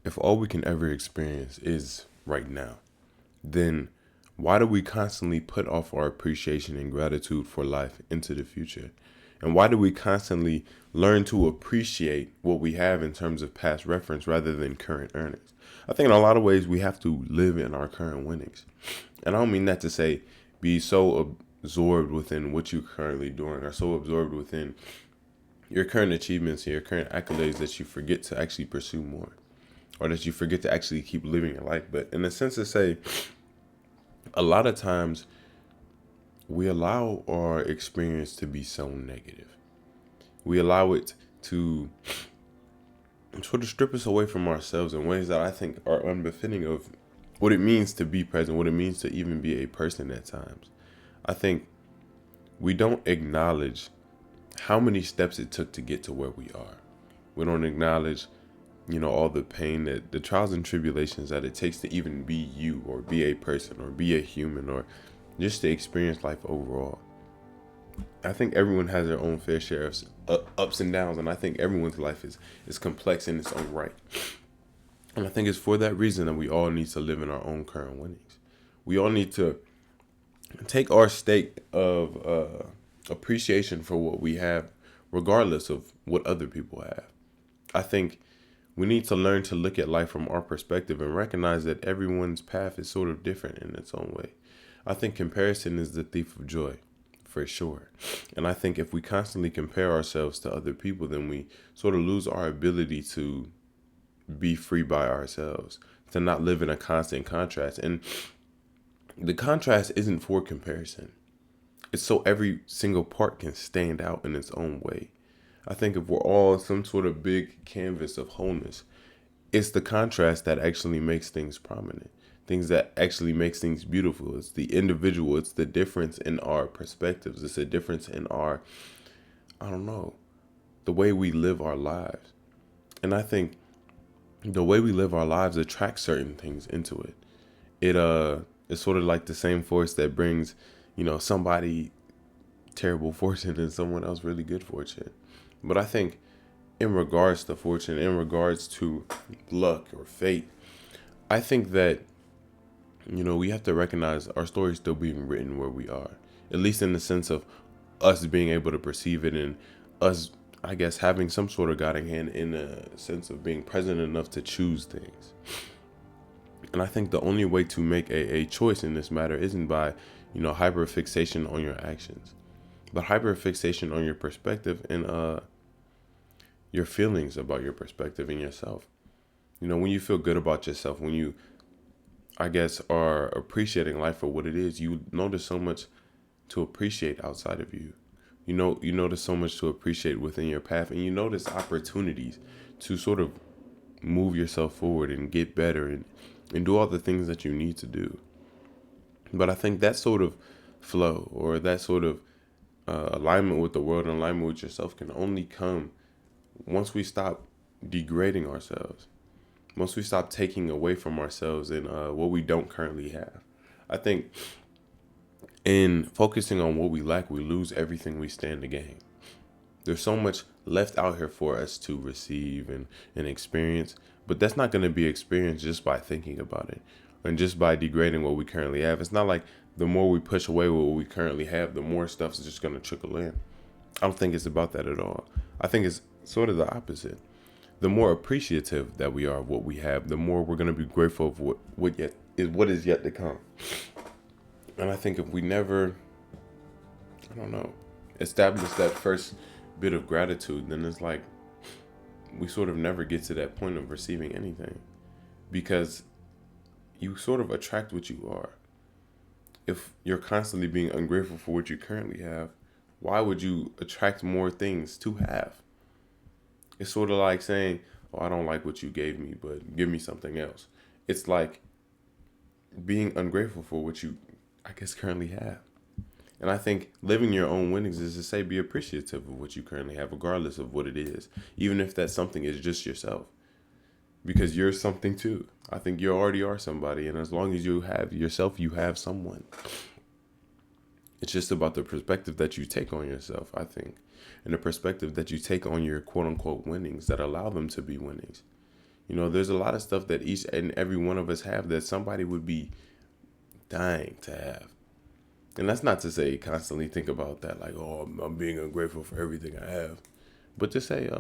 if all we can ever experience is right now, then why do we constantly put off our appreciation and gratitude for life into the future? And why do we constantly learn to appreciate what we have in terms of past reference rather than current earnings? I think in a lot of ways we have to live in our current winnings. And I don't mean that to say be so absorbed within what you're currently doing or so absorbed within your current achievements and your current accolades that you forget to actually pursue more or that you forget to actually keep living your life. But in a sense to say, a lot of times we allow our experience to be so negative. We allow it to sort of strip us away from ourselves in ways that I think are unbefitting of what it means to be present, what it means to even be a person at times. I think we don't acknowledge how many steps it took to get to where we are. We don't acknowledge, all the pain, that the trials and tribulations that it takes to even be you or be a person or be a human or just to experience life overall. I think everyone has their own fair share of ups and downs, and I think everyone's life is complex in its own right. And I think it's for that reason that we all need to live in our own current winnings. We all need to take our state of appreciation for what we have, regardless of what other people have. I think we need to learn to look at life from our perspective and recognize that everyone's path is sort of different in its own way. I think comparison is the thief of joy, for sure. And I think if we constantly compare ourselves to other people, then we sort of lose our ability to be free by ourselves, to not live in a constant contrast. And the contrast isn't for comparison. It's so every single part can stand out in its own way. I think if we're all some sort of big canvas of wholeness, it's the contrast that actually makes things prominent, things that actually makes things beautiful. It's the individual. It's the difference in our perspectives. It's a difference in our, the way we live our lives. And I think the way we live our lives attracts certain things into it. It's sort of like the same force that brings, somebody terrible fortune and someone else really good fortune. But I think in regards to fortune, in regards to luck or fate, I think that, we have to recognize our story is still being written where we are, at least in the sense of us being able to perceive it and us, I guess, having some sort of guiding hand in a sense of being present enough to choose things. And I think the only way to make a choice in this matter isn't by, hyperfixation on your actions, but hyperfixation on your perspective and your feelings about your perspective and yourself. When you feel good about yourself, when you, I guess, are appreciating life for what it is, you notice so much to appreciate outside of you. You notice so much to appreciate within your path, and you notice opportunities to sort of move yourself forward and get better and do all the things that you need to do. But I think that sort of flow or that sort of alignment with the world and alignment with yourself can only come once we stop degrading ourselves, once we stop taking away from ourselves and what we don't currently have. I think in focusing on what we lack, we lose everything we stand to gain. There's so much left out here for us to receive and experience, but that's not going to be experienced just by thinking about it and just by degrading what we currently have. It's not like the more we push away what we currently have, the more stuff's just going to trickle in. I don't think it's about that at all. I think it's sort of the opposite. The more appreciative that we are of what we have, the more we're going to be grateful of what is yet to come. And I think if we never, establish that first bit of gratitude, then it's like we sort of never get to that point of receiving anything, because you sort of attract what you are. If you're constantly being ungrateful for what you currently have, why would you attract more things to have? It's sort of like saying, oh, I don't like what you gave me, but give me something else. It's like being ungrateful for what you, I guess, currently have. And I think living your own winnings is to say be appreciative of what you currently have, regardless of what it is, even if that something is just yourself, because you're something too. I think you already are somebody, and as long as you have yourself, you have someone. It's just about the perspective that you take on yourself, I think, and the perspective that you take on your quote unquote winnings that allow them to be winnings. There's a lot of stuff that each and every one of us have that somebody would be dying to have. And that's not to say constantly think about that, like, oh, I'm being ungrateful for everything I have. But to say,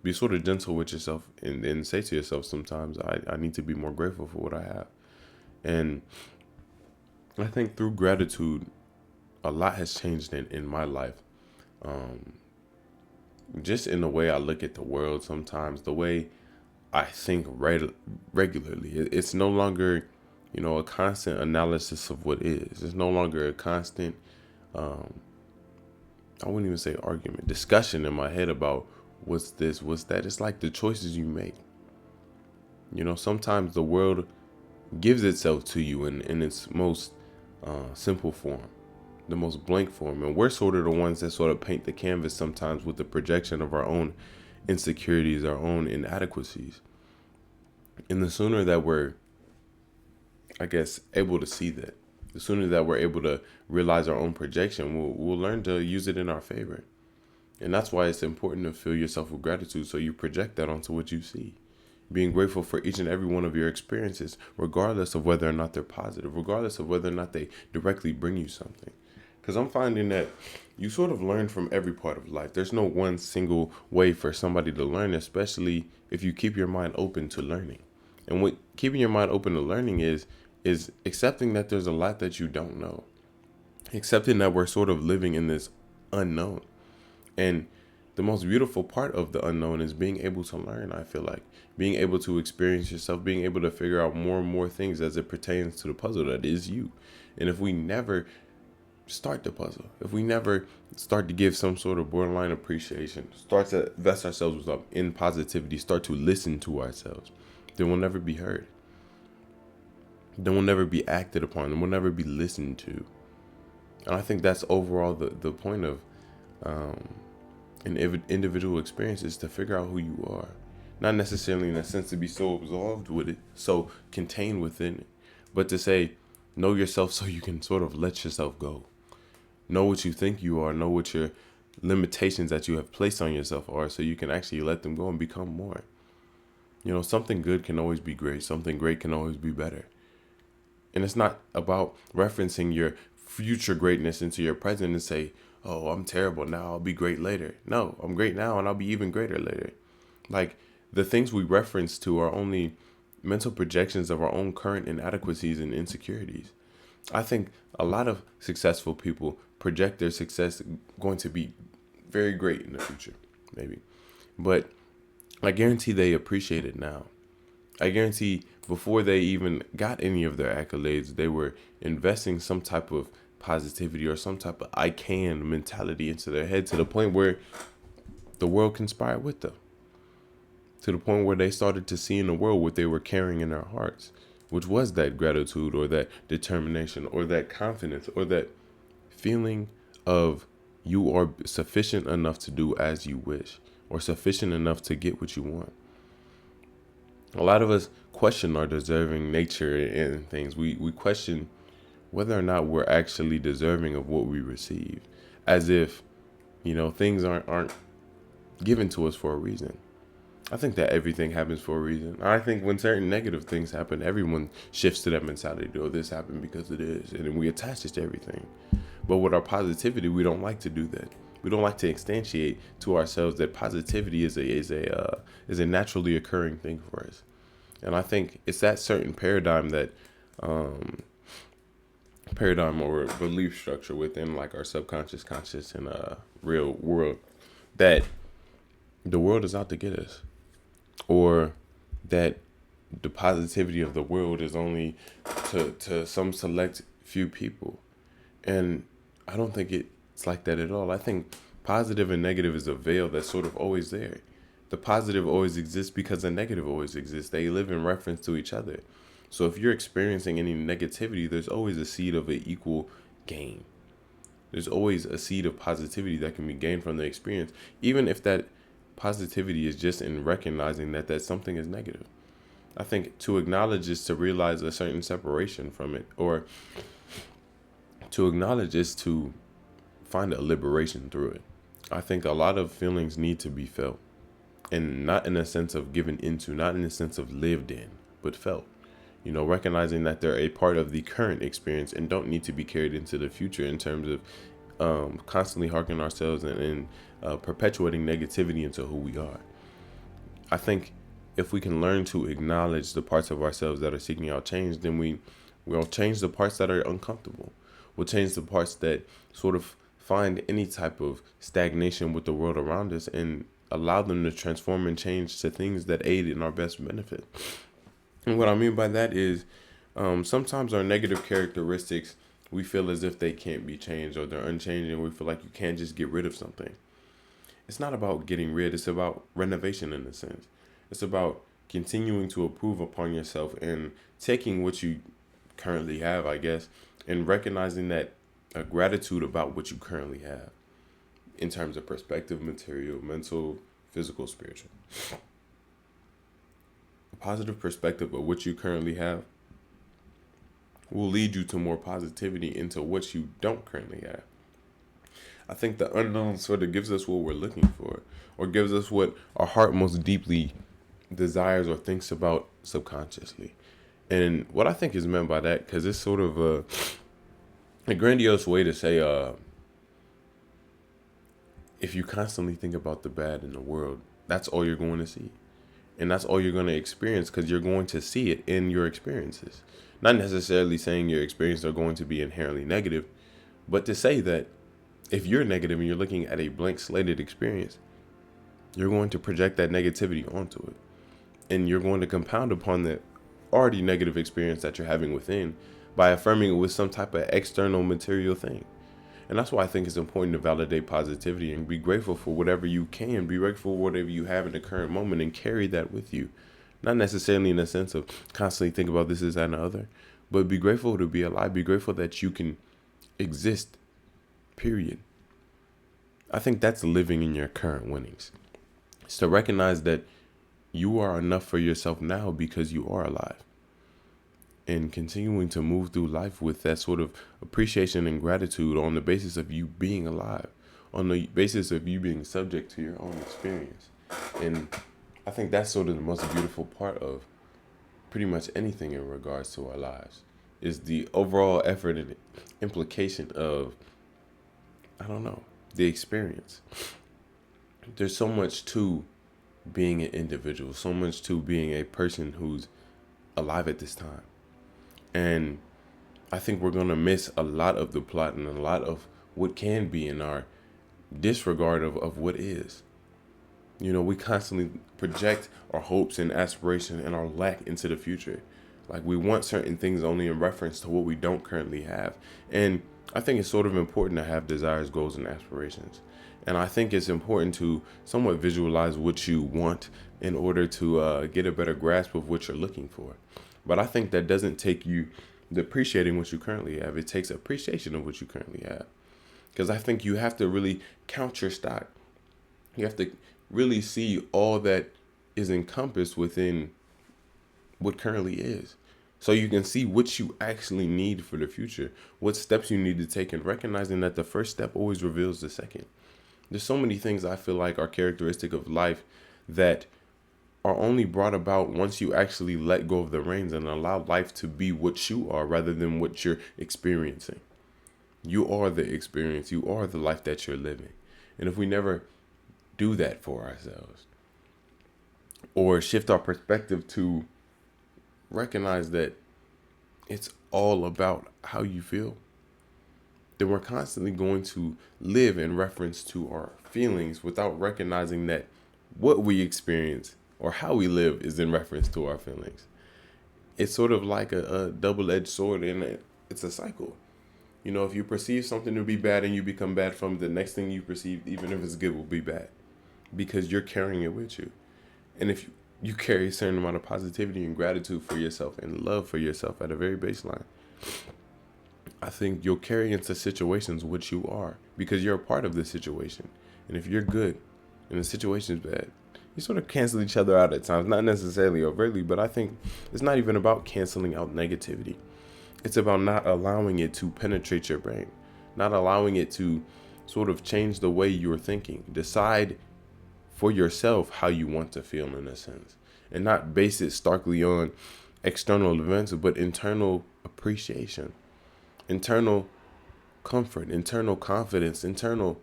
be sort of gentle with yourself and say to yourself sometimes, I need to be more grateful for what I have. And I think through gratitude, a lot has changed in my life. Um, just in the way I look at the world sometimes, the way I think regularly. It's no longer, a constant analysis of what is. It's no longer a constant, um, I wouldn't even say argument, discussion in my head about what's this, what's that. It's like the choices you make. Sometimes the world gives itself to you in its most simple form, the most blank form. And we're sort of the ones that sort of paint the canvas sometimes with the projection of our own insecurities, our own inadequacies. And the sooner that we're, I guess, able to see that, the sooner that we're able to realize our own projection, we'll learn to use it in our favor. And that's why it's important to fill yourself with gratitude so you project that onto what you see. Being grateful for each and every one of your experiences, regardless of whether or not they're positive, regardless of whether or not they directly bring you something. Because I'm finding that you sort of learn from every part of life. There's no one single way for somebody to learn, especially if you keep your mind open to learning. And what keeping your mind open to learning is accepting that there's a lot that you don't know. Accepting that we're sort of living in this unknown. And the most beautiful part of the unknown is being able to learn, I feel like. Being able to experience yourself, being able to figure out more and more things as it pertains to the puzzle that is you. And if we never start the puzzle, if we never start to give some sort of borderline appreciation, start to vest ourselves in positivity, start to listen to ourselves, then we'll never be heard. Then we'll never be acted upon, and we'll never be listened to. And I think that's overall the point of an individual experience is to figure out who you are. Not necessarily in a sense to be so absorbed with it, so contained within it, but to say, know yourself so you can sort of let yourself go. Know what you think you are, know what your limitations that you have placed on yourself are, so you can actually let them go and become more. Something good can always be great. Something great can always be better. And it's not about referencing your future greatness into your present and say, oh, I'm terrible now, I'll be great later. No, I'm great now and I'll be even greater later. Like, the things we reference to are only mental projections of our own current inadequacies and insecurities. I think a lot of successful people project their success going to be very great in the future, maybe. But I guarantee they appreciate it now. I guarantee before they even got any of their accolades, they were investing some type of positivity or some type of I can mentality into their head to the point where the world conspired with them. To the point where they started to see in the world what they were carrying in their hearts, which was that gratitude or that determination or that confidence or that feeling of you are sufficient enough to do as you wish or sufficient enough to get what you want. A lot of us question our deserving nature and things. We question whether or not we're actually deserving of what we receive, as if, things aren't given to us for a reason. I think that everything happens for a reason. I think when certain negative things happen, everyone shifts to that mentality. Oh, this happened because it is. And then we attach it to everything. But with our positivity, we don't like to do that. We don't like to instantiate to ourselves that positivity is a naturally occurring thing for us. And I think it's that certain paradigm or belief structure within like our subconscious, conscious, and real world that the world is out to get us. Or that the positivity of the world is only to some select few people. And I don't think it's like that at all. I think positive and negative is a veil that's sort of always there. The positive always exists because the negative always exists. They live in reference to each other. So if you're experiencing any negativity, there's always a seed of an equal gain. There's always a seed of positivity that can be gained from the experience, even if that positivity is just in recognizing that something is negative. I think to acknowledge is to realize a certain separation from it, or to acknowledge is to find a liberation through it. I think a lot of feelings need to be felt. and not in a sense of given into, not in a sense of lived in, but felt. Recognizing that they're a part of the current experience and don't need to be carried into the future in terms of constantly harking ourselves and perpetuating negativity into who we are. I think if we can learn to acknowledge the parts of ourselves that are seeking out change, then we'll change the parts that are uncomfortable. We'll change the parts that sort of find any type of stagnation with the world around us and allow them to transform and change to things that aid in our best benefit. And what I mean by that is sometimes our negative characteristics, we feel as if they can't be changed or they're unchanging. We feel like you can't just get rid of something. It's not about getting rid. It's about renovation in a sense. It's about continuing to improve upon yourself and taking what you currently have, I guess, and recognizing that gratitude about what you currently have in terms of perspective, material, mental, physical, spiritual. A positive perspective of what you currently have will lead you to more positivity into what you don't currently have. I think the unknown sort of gives us what we're looking for, or gives us what our heart most deeply desires or thinks about subconsciously. And what I think is meant by that, because it's sort of a grandiose way to say, if you constantly think about the bad in the world, that's all you're going to see. And that's all you're going to experience, because you're going to see it in your experiences. Not necessarily saying your experiences are going to be inherently negative, but to say that if you're negative and you're looking at a blank slated experience, you're going to project that negativity onto it. And you're going to compound upon the already negative experience that you're having within by affirming it with some type of external material thing. And that's why I think it's important to validate positivity and be grateful for whatever you can, be grateful for whatever you have in the current moment and carry that with you. Not necessarily in the sense of constantly think about this, that, and the other, but be grateful to be alive. Be grateful that you can exist, period. I think that's living in your current winnings. It's to recognize that you are enough for yourself now because you are alive. And continuing to move through life with that sort of appreciation and gratitude on the basis of you being alive, on the basis of you being subject to your own experience. And I think that's sort of the most beautiful part of pretty much anything in regards to our lives, is the overall effort and implication of, the experience. There's so much to being an individual, so much to being a person who's alive at this time. And I think we're going to miss a lot of the plot and a lot of what can be in our disregard of what is. We constantly project our hopes and aspiration and our lack into the future. Like we want certain things only in reference to what we don't currently have. And I think it's sort of important to have desires, goals, and aspirations. And I think it's important to somewhat visualize what you want in order to get a better grasp of what you're looking for. But I think that doesn't take you appreciating what you currently have. It takes appreciation of what you currently have. Because I think you have to really count your stock. You have to really see all that is encompassed within what currently is. So you can see what you actually need for the future, what steps you need to take, and recognizing that the first step always reveals the second. There's so many things I feel like are characteristic of life that are only brought about once you actually let go of the reins and allow life to be what you are rather than what you're experiencing. You are the experience. You are the life that you're living. And if we never do that for ourselves or shift our perspective to recognize that it's all about how you feel, then we're constantly going to live in reference to our feelings without recognizing that what we experience or how we live is in reference to our feelings. It's sort of like a double-edged sword, and it's a cycle. If you perceive something to be bad and you become bad from it, the next thing you perceive, even if it's good, will be bad because you're carrying it with you. And if you carry a certain amount of positivity and gratitude for yourself and love for yourself at a very baseline, I think you'll carry into situations what you are because you're a part of the situation. And if you're good and the situation's bad, you sort of cancel each other out at times, not necessarily overtly, but I think it's not even about canceling out negativity. It's about not allowing it to penetrate your brain, not allowing it to sort of change the way you're thinking. Decide for yourself how you want to feel in a sense, and not base it starkly on external events, but internal appreciation, internal comfort, internal confidence, internal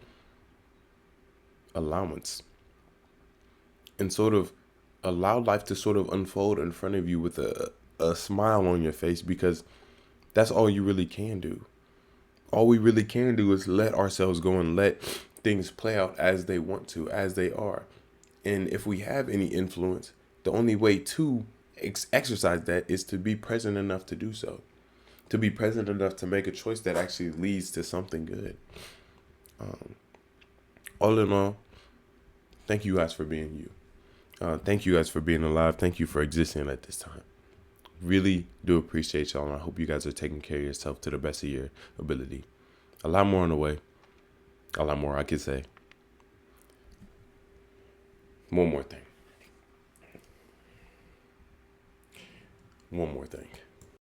allowance, and sort of allow life to sort of unfold in front of you with a smile on your face, because that's all you really can do. All we really can do is let ourselves go and let things play out as they want to, as they are. And if we have any influence, the only way to exercise that is to be present enough to do so, to be present enough to make a choice that actually leads to something good. All in all, thank you guys for being you. Thank you guys for being alive. Thank you for existing at this time. Really do appreciate y'all, and I hope you guys are taking care of yourself to the best of your ability. A lot more on the way. A lot more I could say. One more thing.